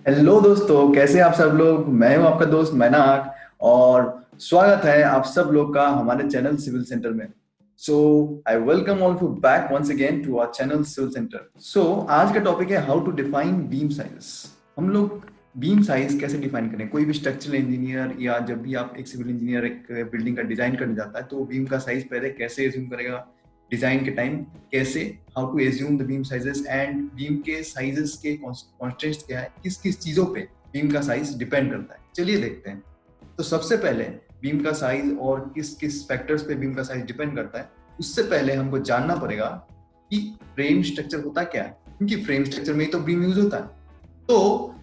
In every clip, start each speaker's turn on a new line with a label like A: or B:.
A: Hello दोस्तों, कैसे हैं आप सब लोग। मैं हूं आपका दोस्त मैनाक और स्वागत है आप सब लोग का हमारे चैनल सिविल सेंटर में। So I welcome all you back once again to our channel Civil Centre. आज का टॉपिक है how to define beam size. हम लोग बीम साइज कैसे डिफाइन करें। कोई भी स्ट्रक्चरल इंजीनियर या जब भी आप एक सिविल इंजीनियर एक बिल्डिंग का डिजाइन करने जाता है तो बीम का साइज पहले कैसे एज्यूम करेगा डिजाइन के टाइम, कैसे how to assume the beam sizes and beam के साइजेस के कॉन्स्टेंट्स क्या है, किस किस चीजों पे बीम का साइज डिपेंड करता है। चलिए देखते हैं। तो सबसे पहले बीम का साइज और किस किस फैक्टर्स पे बीम का साइज डिपेंड करता है, उससे पहले हमको जानना पड़ेगा कि फ्रेम स्ट्रक्चर होता क्या है, क्योंकि फ्रेम स्ट्रक्चर में ही तो बीम यूज होता है। तो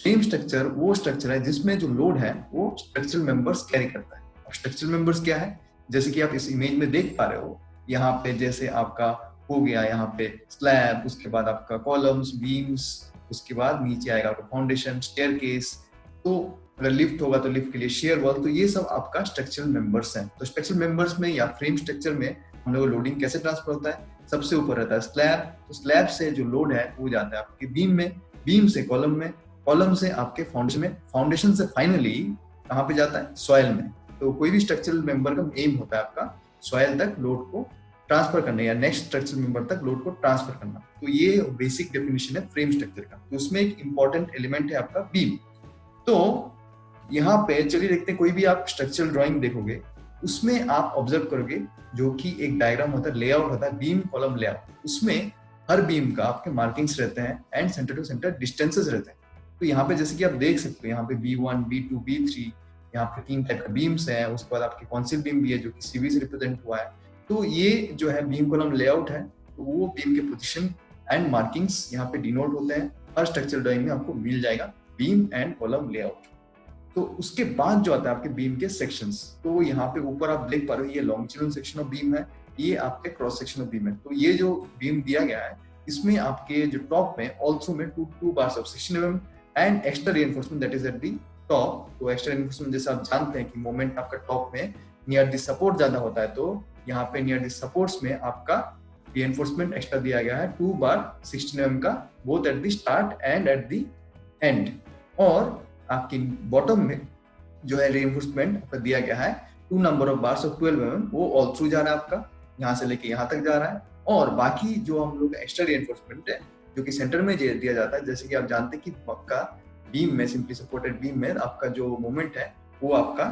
A: फ्रेम स्ट्रक्चर वो स्ट्रक्चर है जिसमें जो लोड है वो स्ट्रक्चरल मेंबर्स कैरी करता है। और स्ट्रक्चरल मेंबर्स क्या है, जैसे कि आप इस इमेज में देख पा रहे हो, यहाँ पे जैसे आपका हो गया यहाँ पे स्लैब, उसके बाद आपका कॉलम्स बीम्स, उसके बाद नीचे आएगा आपका फाउंडेशन स्टेयरकेस। तो अगर लिफ्ट होगा तो लिफ्ट के लिए शेयर वॉल। तो ये सब आपका स्ट्रक्चरल मेंबर्स हैं। तो स्ट्रक्चरल मेंबर्स में या फ्रेम स्ट्रक्चर में हम लोग लोडिंग कैसे ट्रांसफर होता है, सबसे ऊपर रहता है स्लैब। तो स्लैब से जो लोड है वो जाता है आपके बीम में, बीम से कॉलम में, कॉलम से आपके फाउंडेशन में, फाउंडेशन से फाइनली कहाँ पे जाता है, सॉइल में। तो कोई भी स्ट्रक्चरल मेंबर का एम होता है आपका सॉइल तक लोड को ट्रांसफर करना या नेक्स्ट स्ट्रक्चरल मेंबर तक लोड को ट्रांसफर करना। तो ये बेसिक डेफिनेशन है फ्रेम स्ट्रक्चर का। तो उसमें एक इंपॉर्टेंट एलिमेंट है आपका बीम। तो यहाँ पे चलिए देखते हैं, कोई भी आप स्ट्रक्चरल ड्राइंग देखोगे उसमें आप ऑब्जर्व करोगे जो कि एक डायग्राम होता है, लेआउट होता है, बीम कॉलम लेआउट। उसमें हर बीम का आपके मार्किंग्स रहते हैं and centre to centre distances रहते हैं। तो यहाँ पे जैसे कि आप देख सकते हो, यहाँ पे B1 B2 B3, यहाँ पे 3 टाइप का बीम्स है। उसके बाद आपके कॉन्सिल बीम भी है जो कि सीवी से रिप्रेजेंट हुआ है। तो ये जो है बीम कॉलम लेआउट है, तो वो बीम के पोजीशन एंड मार्किंग्स यहाँ पे डिनोट होते हैं। हर स्ट्रक्चरल ड्राइंग में आपको मिल जाएगा बीम एंड कॉलम लेआउट। तो उसके बाद जो आता है आपके बीम के सेक्शंस, तो यहाँ पे ऊपर आप देख पा रहे हो ये लॉन्गिट्यूडनल सेक्शन ऑफ बीम है, ये आपके क्रॉस सेक्शन ऑफ बीम है। तो ये जो बीम दिया गया है इसमें आपके जो टॉप में ऑल्सो में two bars of 16 mm and extra reinforcement that is at the top. तो एक्स्ट्रा रिइंफोर्समेंट जैसे आप जानते हैं कि मोमेंट आपका टॉप में नियर द सपोर्ट ज्यादा होता है, तो यहाँ पे नियर द सपोर्ट्स में आपका रिइंफोर्समेंट एक्स्ट्रा दिया गया है 2 बार 16 mm का, both at the start and at the end. और आपकी बॉटम में जो है रिइंफोर्समेंट दिया गया है 2 number of bars of 12 mm, वो ऑल थ्रू जा रहा है आपका, यहाँ से लेके यहाँ तक जा रहा है। और बाकी जो हम लोग एक्स्ट्रा रिइंफोर्समेंट है जो कि सेंटर में दिया जाता है, जैसे कि आप जानते हैं कि आपका बीम में सिंपली सपोर्टेड बीम में आपका जो मोमेंट है वो आपका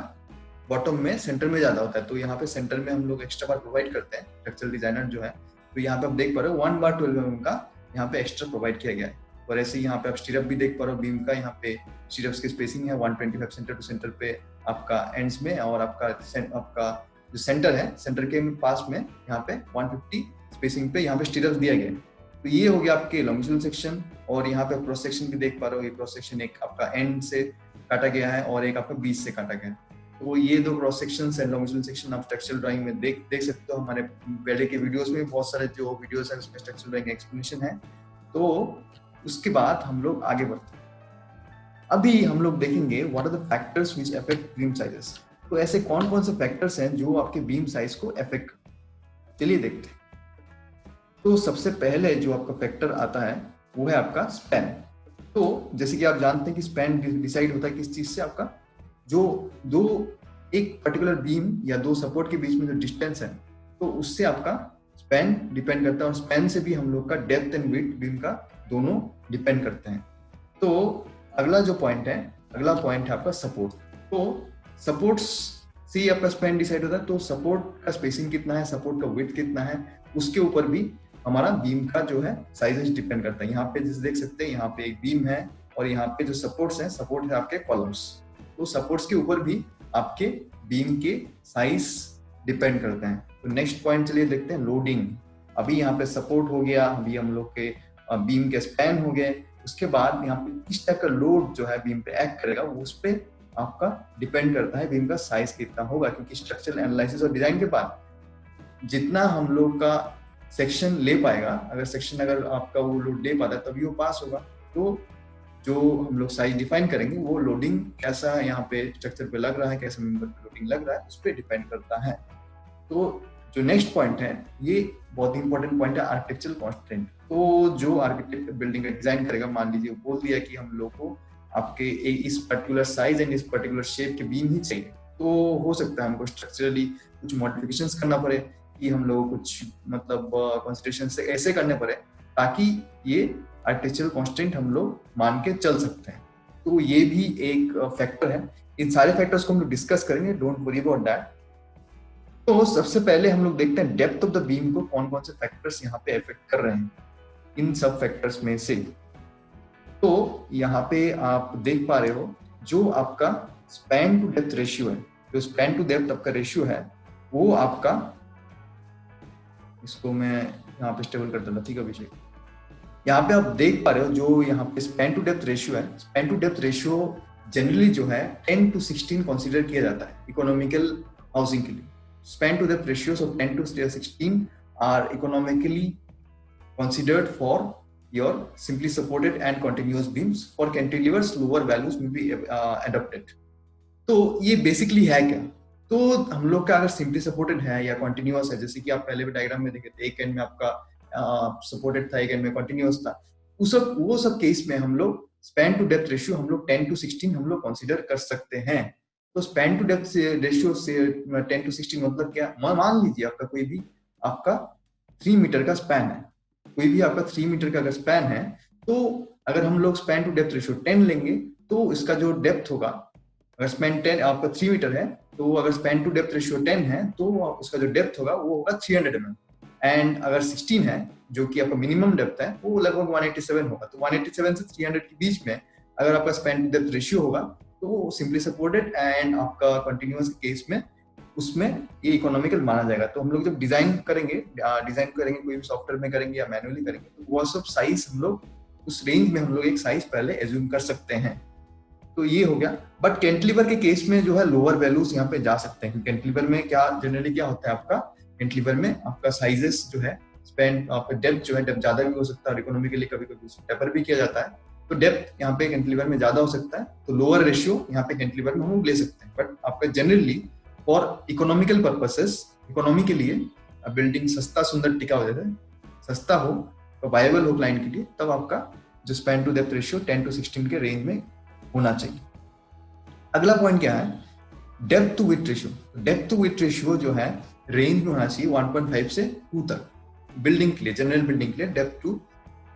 A: बॉटम में सेंटर में ज्यादा होता है। तो यहाँ पे सेंटर में हम लोग एक्स्ट्रा बार प्रोवाइड करते हैं स्ट्रक्चरल डिजाइनर जो है। तो यहाँ पे आप देख पा रहे हो 1 बार 12 mm का यहाँ पे एक्स्ट्रा प्रोवाइड किया गया है। और ऐसे ही यहाँ पे आप स्टीरअप भी देख पा रहे हो बीम का, यहाँ पे स्टीरअप्स की स्पेसिंग है 125 सेंटर टू सेंटर पे आपका एंड्स में, और आपका जो सेंटर है सेंटर के पास में यहाँ पे 150 स्पेसिंग पे यहाँ पे स्टीरअप्स दिया गया है। तो ये हो गया आपके लॉन्गिट्यूडनल सेक्शन। और यहाँ पे क्रॉस सेक्शन भी देख पा रहे हो, ये क्रॉस सेक्शन एक आपका एंड से काटा गया है और एक आपका बीच से काटा गया है। तो ये दो क्रॉस सेक्शन है लॉन्गिट्यूडनल सेक्शन आप स्ट्रक्चरल ड्राइंग में देख सकते हो। हमारे पहले के वीडियोस में बहुत सारे जो वीडियोस है उसमें स्ट्रक्चरल ड्राइंग एक्सप्लेनेशन है। तो उसके बाद हम लोग आगे बढ़ते हैं। अभी हम लोग देखेंगे what are the factors which affect beam sizes. तो ऐसे कौन कौन से फैक्टर्स हैं जो आपके बीम साइज को अफेक्ट करते हैं, चलिए देखते हैं। तो सबसे पहले जो आपका फैक्टर आता है वो है आपका स्पैन। तो जैसे कि आप जानते हैं कि स्पैन डिसाइड होता है किस चीज से, आपका जो दो एक पर्टिकुलर बीम या दो सपोर्ट के बीच में जो डिस्टेंस है तो उससे आपका स्पैन डिपेंड करता है। और स्पैन से भी हम लोग का डेप्थ एंड विड्थ बीम का दोनों डिपेंड करते हैं। तो अगला पॉइंट है आपका सपोर्ट। तो सपोर्ट्स से आपका स्पैन डिसाइड होता है। तो सपोर्ट का स्पेसिंग कितना है, सपोर्ट का विड्थ कितना है, उसके ऊपर भी हमारा बीम का जो है साइजेस डिपेंड करता है। यहाँ पे जैसे देख सकते हैं यहाँ पे एक बीम है और यहाँ पे जो सपोर्ट्स हैं, सपोर्ट है आपके कॉलम्स। तो सपोर्ट्स के ऊपर भी आपके बीम के साइज डिपेंड करते हैं। तो नेक्स्ट पॉइंट चलिए देखते हैं, लोडिंग। अभी यहाँ पे सपोर्ट हो गया, अभी हम लोग के बीम के स्पैन हो गए। उसके बाद यहाँ पे किस टाइप का लोड जो है बीम पे एक्ट करेगा वो उस पे आपका डिपेंड करता है बीम का साइज कितना होगा। क्योंकि स्ट्रक्चरल एनालिसिस और डिजाइन के बाद जितना हम लोग का सेक्शन ले पाएगा, अगर आपका वो लोड ले पाता है तभी वो पास होगा। तो जो हम लोग साइज डिफाइन करेंगे वो लोडिंग कैसा यहाँ पे स्ट्रक्चर पे लग रहा है, कैसे मेंबर पे लोडिंग लग रहा है उस पर डिपेंड करता है। तो जो नेक्स्ट पॉइंट है ये बहुत इंपॉर्टेंट पॉइंट है, आर्किटेक्चरल कॉन्स्टेंट। तो जो आर्किटेक्ट बिल्डिंग का डिजाइन करेगा, मान लीजिए बोल दिया कि हम लोग को आपके इस पर्टिकुलर साइज एंड इस पर्टिकुलर शेप के बीम ही चाहिए, तो हो सकता है हमको स्ट्रक्चरली कुछ मॉडिफिकेशंस करना पड़े, कि हम लोग कुछ मतलब कंसिडरेशन से ऐसे करने पड़े ताकि ये आर्किटेक्चरल कांस्टेंट हम लोग मान के चल सकते हैं। तो ये भी एक फैक्टर है। इन सारे फैक्टर्स को हम लोग डिस्कस करेंगे, डोंट वरी अबाउट दैट। तो सबसे पहले हम लोग देखते हैं डेप्थ ऑफ द बीम को कौन कौन से फैक्टर्स यहाँ पे अफेक्ट कर रहे हैं, इन सब फैक्टर्स में से। तो यहाँ पे आप देख पा रहे हो जो आपका स्पैन टू डेप्थ रेशियो है, जो स्पैन टू डेप्थ आपका रेशियो है वो आपका, इसको मैं यहाँ पे स्टेबल कर देता, ठीक है अभिषेक। यहाँ पे आप देख पा रहे हो जो यहाँ पे स्पैन टू डेप्थ रेशियो है, span to depth ratio generally जो है 10 to 16 कंसीडर किया जाता है इकोनॉमिकल हाउसिंग के लिए। Span to depth ratios of 10 to 16 are economically considered for your simply supported and continuous beams. For cantilevers, lower values may be adopted. तो ये basically है क्या? तो हम लोग का अगर सिंपली सपोर्टेड है या कंटिन्यूअस है, जैसे कि आप पहले भी डायग्राम में देखे थे, एक एंड में आपका सपोर्टेड था, एक एंड में कंटिन्यूअस था, वो सब केस में हम लोग स्पैन टू डेप्थ रेशियो हम लोग 10 to 16 हम लोग कंसीडर कर सकते हैं। तो स्पैन टू डेप्थ रेशियो से 10 to 16 मतलब क्या? मान लीजिए आपका कोई भी आपका 3 मीटर का स्पैन है, कोई भी आपका 3 मीटर का अगर स्पैन है, तो अगर हम लोग स्पैन टू डेप्थ रेशियो 10 लेंगे तो इसका जो डेप्थ होगा, अगर स्पैन 10 आपका 3 मीटर है, तो अगर स्पैन टू डेप्थ रेशियो 10 है तो उसका जो डेप्थ होगा वो होगा 300 mm। एंड अगर 16 है जो कि आपका मिनिमम डेप्थ है वो लगभग 187 होगा। तो 187 से 300 के बीच में अगर आपका स्पैन टू डेप्थ रेशियो होगा तो वो सिंपली सपोर्टेड एंड आपका कंटिन्यूअस केस में उसमें ये इकोनॉमिकल माना जाएगा। तो हम लोग जब डिजाइन करेंगे कोई भी सॉफ्टवेयर में करेंगे या मैन्युअली करेंगे, तो वो सब साइज हम लोग उस रेंज में हम लोग एक साइज पहले एज्यूम कर सकते हैं। तो ये हो गया। बट कैंटिलीवर के केस में जो है लोअर वैल्यूज यहाँ पे जा सकते हैं। कैंटिलीवर में जनरली क्या होता है आपका, कैंटिलीवर में आपका साइजेस जो है स्पैन आपका डेप्थ जो है, डेप्थ ज्यादा भी हो सकता है और इकोनॉमिकली कभी कभी टेपर भी किया जाता है, तो डेप्थ यहाँ पे कैंटिलीवर में ज्यादा हो सकता है, तो लोअर रेशियो यहाँ पे कैंटिलीवर में हम लोग ले सकते हैं। बट आपका generally for economical purposes, economy के लिए बिल्डिंग सस्ता सुंदर टिका हो जाता है, सस्ता हो तो वायबल हो क्लाइंट के लिए, तब आपका जो span to depth ratio 10 to 16 के रेंज में होना चाहिए। अगला पॉइंट क्या है, depth to width ratio. Depth to width ratio जो है रेंज में होना चाहिए 1.5 से 2 तक। बिल्डिंग के लिए, जनरल बिल्डिंग के लिए डेप्थ टू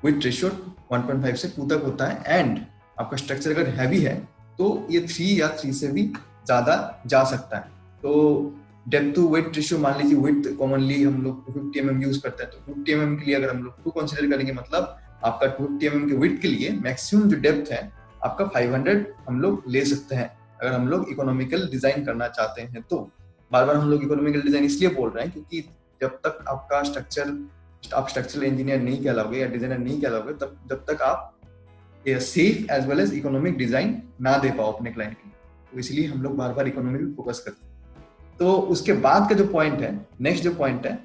A: विड्थ रेशियो 1.5 से 2 तक होता है। एंड आपका स्ट्रक्चर अगर हैवी है तो ये 3 या 3 से भी ज्यादा जा सकता है। तो डेप्थ टू वेट रेशियो मान लीजिए, विड्थ कॉमनली हम लोग 250 mm यूज करते हैं, तो 250 mm के लिए अगर हम लोग 2 कंसीडर करेंगे, मतलब आपका 250 mm के विड्थ के लिए मैक्सिमम जो डेप्थ है आपका 500 हम लोग ले सकते हैं अगर हम लोग इकोनॉमिकल डिजाइन करना चाहते हैं। तो बार बार हम लोग इकोनॉमिकल डिजाइन इसलिए बोल रहे हैं क्योंकि जब तक आपका आप स्ट्रक्चरल इंजीनियर नहीं कहलाओगे या डिजाइनर नहीं कहलाओगे, तब जब तक आप safe as well as economic design ना दे पाओ अपने क्लाइंट के, तो इसलिए हम लोग बार बार इकोनॉमी पे फोकस करते हैं। तो उसके बाद का जो पॉइंट है, नेक्स्ट जो पॉइंट है,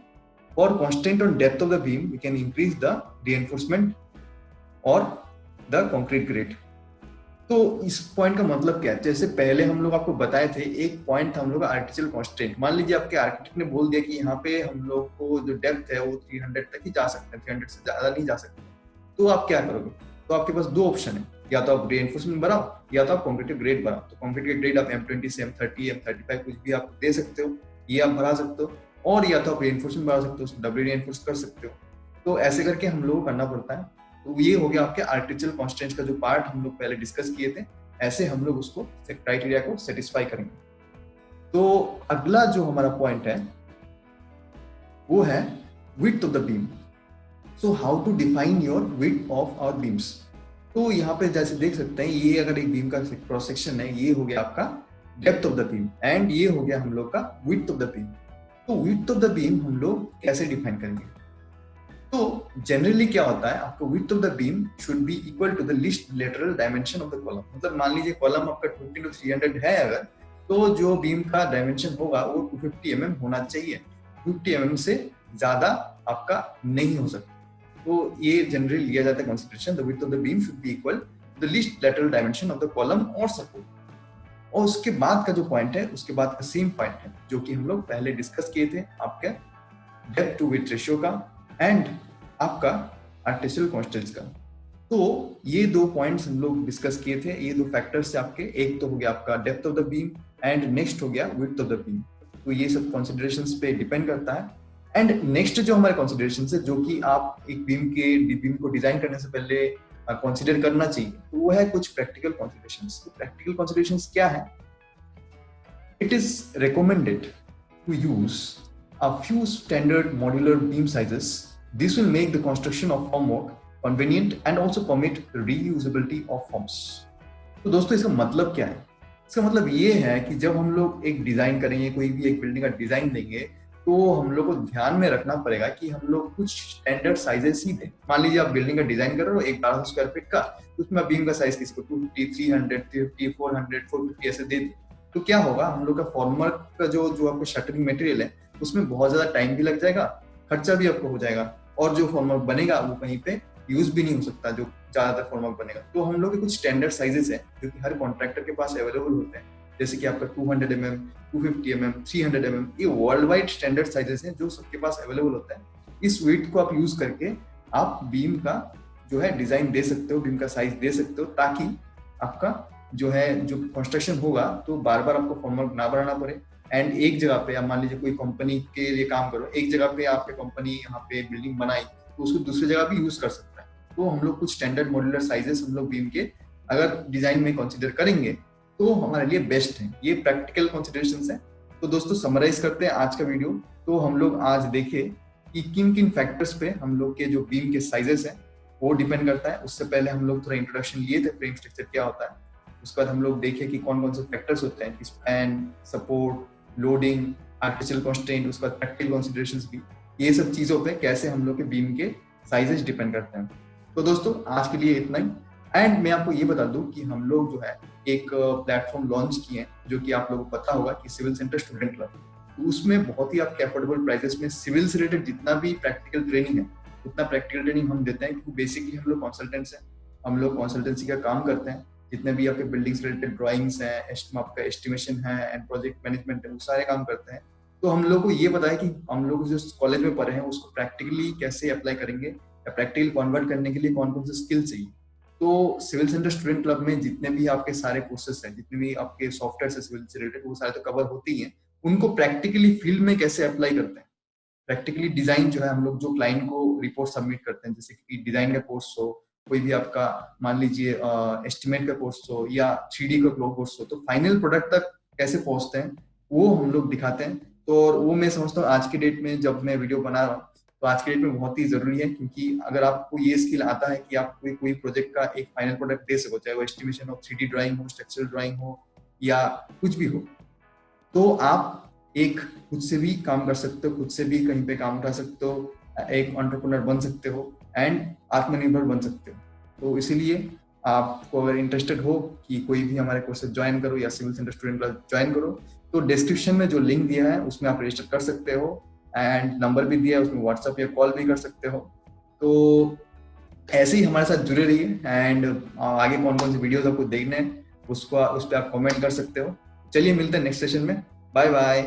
A: for constant on depth of the beam we can increase the reinforcement और द कंक्रीट ग्रेड। तो इस पॉइंट का मतलब क्या है, जैसे पहले हम लोग आपको बताए थे, एक पॉइंट था हम लोग का आर्टिफिशियल कांस्टेंट। मान लीजिए आपके आर्किटेक्ट ने बोल दिया कि यहाँ पे हम लोग को जो डेप्थ है वो 300 तक ही जा सकते हैं, 300 से ज्यादा नहीं जा सकते, तो आप क्या करोगे? तो आपके पास 2 ऑप्शन है, या तो आप रीइंफोर्समेंट बढ़ाओ या तो आप कंक्रीट ग्रेड बढ़ाओ। तो कंक्रीट के ग्रेड आप M20 से M30 M35 कुछ भी आप दे सकते हो, ये आप बढ़ा सकते हो, और या तो आप रीइंफोर्समेंट बढ़ा सकते हो, डबल रीइंफोर्स कर सकते हो। तो ऐसे करके हम लोग को करना पड़ता है। तो ये हो गया आपके आर्टिफिशियल कांस्टेंट का जो पार्ट हम लोग पहले डिस्कस किए थे, ऐसे हम लोग उसको क्राइटेरिया को सेटिस्फाई करेंगे। तो अगला जो हमारा पॉइंट है वो है width of the beam. So how to define your width of our beams. तो यहाँ पे जैसे देख सकते हैं, ये अगर एक बीम का क्रॉस सेक्शन है, ये हो गया आपका depth of the beam and ये हो गया हम लोग का विड्थ ऑफ द बीम। तो विड्थ ऑफ द बीम हम लोग कैसे डिफाइन करेंगे? तो जनरली क्या होता है, आपको width of the beam should be equal to the least lateral dimension of the column. मतलब मान लीजिए कॉलम आपका 20 to 300 है अगर, तो जो बीम का डायमेंशन होगा वो 250 mm होना चाहिए। 50 mm से ज्यादा आपका नहीं हो सकता। तो ये जनरली लिया जाता है consideration, the width of the beam should be equal to the least lateral dimension of the column और सपोर्ट। और उसके बाद का जो पॉइंट है, उसके बाद का सेम पॉइंट है जो कि हम लोग पहले डिस्कस किए थे, आपका डेप्थ टू विड्थ रेशियो का एंड आपका आर्टिफिशियल कांस्टेंट्स का। तो ये दो पॉइंट्स हम लोग डिस्कस किए थे, ये दो फैक्टर्स थे आपके। एक तो हो गया आपका depth of the beam and next हो गया विड्थ ऑफ द बीम। तो ये सब कंसिडरेशंस पे डिपेंड करता है। एंड नेक्स्ट जो हमारे कंसिडरेशंस है, जो कि आप एक बीम को डिजाइन करने से पहले कंसिडर करना चाहिए, तो वो है कुछ प्रैक्टिकल कंसिडरेशंस। तो प्रैक्टिकल कंसिडरेशंस क्या है? It is recommended to use a few standard modular beam sizes. This will make the construction of formwork convenient and also permit reusability of forms. तो दोस्तों इसका मतलब क्या है? इसका मतलब ये है कि जब हम लोग एक डिजाइन करेंगे, कोई भी एक बिल्डिंग का डिजाइन देंगे, तो हम लोग को ध्यान में रखना पड़ेगा कि हम लोग कुछ स्टैंडर्ड साइजेस ही दें। मान लीजिए आप बिल्डिंग का डिजाइन कर रहे हो 1200 स्क्वायर फीट का, तो उसमें बीम का साइज किसी को 250, 300, 350, 400, 450 ऐसे दे दें। तो क्या होगा, हम लोग का फॉर्मवर्क का जो आपको शटरिंग मटेरियल है उसमें बहुत ज्यादा टाइम भी लग जाएगा, खर्चा भी आपको हो जाएगा, और जो फॉर्मवर्क बनेगा वो कहीं पे यूज भी नहीं हो सकता, जो ज्यादातर फॉर्मवर्क बनेगा। तो हम लोग के कुछ स्टैंडर्ड साइजेस हैं जो कि हर कॉन्ट्रैक्टर के पास अवेलेबल होते हैं, जैसे कि आपका 200 mm, 250 mm, 300 mm, ये वर्ल्ड वाइड स्टैंडर्ड साइजेस हैं जो सबके पास अवेलेबल होता है। इस वेट को आप यूज करके आप बीम का जो है डिजाइन दे सकते हो, बीम का साइज दे सकते हो, ताकि आपका जो कंस्ट्रक्शन होगा तो बार बार आपको फॉर्मवर्क ना बनाना पड़े। एंड एक जगह पे आप मान लीजिए कोई कंपनी के लिए काम करो, एक जगह पे आपके कंपनी यहाँ पे बिल्डिंग बनाई, तो उसको दूसरी जगह भी यूज कर सकता है। तो हम लोग कुछ स्टैंडर्ड मॉड्यूलर साइजेस हम लोग बीम के अगर डिजाइन में कंसीडर करेंगे तो हमारे लिए बेस्ट है। ये प्रैक्टिकल कंसिडरेशंस है। तो दोस्तों समराइज करते हैं आज का वीडियो। तो हम लोग आज देखे कि किन किन फैक्टर्स पे हम लोग के जो बीम के साइजेस हैं वो डिपेंड करता है। उससे पहले हम लोग थोड़ा इंट्रोडक्शन लिए थे, फ्रेम स्ट्रक्चर क्या होता है। उसके बाद हम लोग देखे कि कौन कौन से फैक्टर्स होते हैं, span, support, loading, artificial constraint, उसके बाद प्रैक्टिकल कंसिडरेशंस भी। ये सब चीजों पे कैसे हम लोग के बीम के साइजेस डिपेंड करते हैं। तो दोस्तों आज के लिए इतना ही। एंड मैं आपको ये बता दूं कि हम लोग जो है एक प्लेटफॉर्म लॉन्च किए हैं, जो कि आप लोगों को पता होगा कि सिविल सेंटर स्टूडेंट क्लब। तो उसमें बहुत ही आपके अफोर्डेबल प्राइसेस में सिविल से रिलेटेड जितना भी प्रैक्टिकल ट्रेनिंग है उतना प्रैक्टिकल ट्रेनिंग हम देते हैं, क्योंकि बेसिकली हम लोग कंसल्टेंट्स हैं, हम लोग कंसल्टेंसी का काम करते हैं। जितने भी आपके बिल्डिंग से रिलेटेड ड्राइंग्स हैं, आपका एस्टिमेशन है एंड प्रोजेक्ट मैनेजमेंट है, वो सारे काम करते हैं। तो हम लोग को ये पता है कि हम लोग जो कॉलेज में पढ़े हैं उसको प्रैक्टिकली कैसे अप्लाई करेंगे, या प्रैक्टिकली कन्वर्ट करने के लिए कौन कौन से स्किल चाहिए। तो सिविल सेंटर स्टूडेंट क्लब में जितने भी आपके सारे कोर्सेस हैं, जितने भी आपके सॉफ्टवेयर से सिविल से रिलेटेड, वो सारे तो कवर होती हैं। उनको प्रैक्टिकली फील्ड में कैसे अप्लाई करते हैं, प्रैक्टिकली डिजाइन जो है हम लोग जो क्लाइंट को रिपोर्ट सबमिट करते हैं, जैसे कि डिजाइन का कोर्स हो, कोई भी आपका मान लीजिए एस्टिमेट का कोर्स हो या 3D का कोर्स हो, तो फाइनल प्रोडक्ट तक कैसे पहुंचते हैं वो हम लोग दिखाते हैं। तो वो मैं समझता हूँ आज के डेट में जब मैं वीडियो बना रहा हूँ तो आज के डेट में बहुत ही जरूरी है, क्योंकि अगर आपको ये स्किल आता है कि आप कोई प्रोजेक्ट का एक फाइनल प्रोडक्ट दे सको, चाहे वो एस्टिमेशन हो, 3D ड्राइंग हो, स्ट्रक्चरल ड्राइंग हो या कुछ भी हो, तो आप एक खुद से भी काम कर सकते हो, खुद से भी कहीं पे काम उठा सकते हो, एक एंटरप्रेन्योर बन सकते हो एंड आत्मनिर्भर बन सकते हो। तो इसीलिए आपको अगर इंटरेस्टेड हो कि कोई भी हमारे कोर्सेज ज्वाइन करो या civil centre student club join करो, तो डिस्क्रिप्शन में जो लिंक दिया है उसमें आप रजिस्टर कर सकते हो, एंड नंबर भी दिया है उसमें, व्हाट्सएप या कॉल भी कर सकते हो। तो ऐसे ही हमारे साथ जुड़े रहिए, एंड आगे कौन कौन सी वीडियोस आपको देखने हैं उस पर आप कमेंट कर सकते हो। चलिए मिलते हैं नेक्स्ट सेशन में। Bye bye.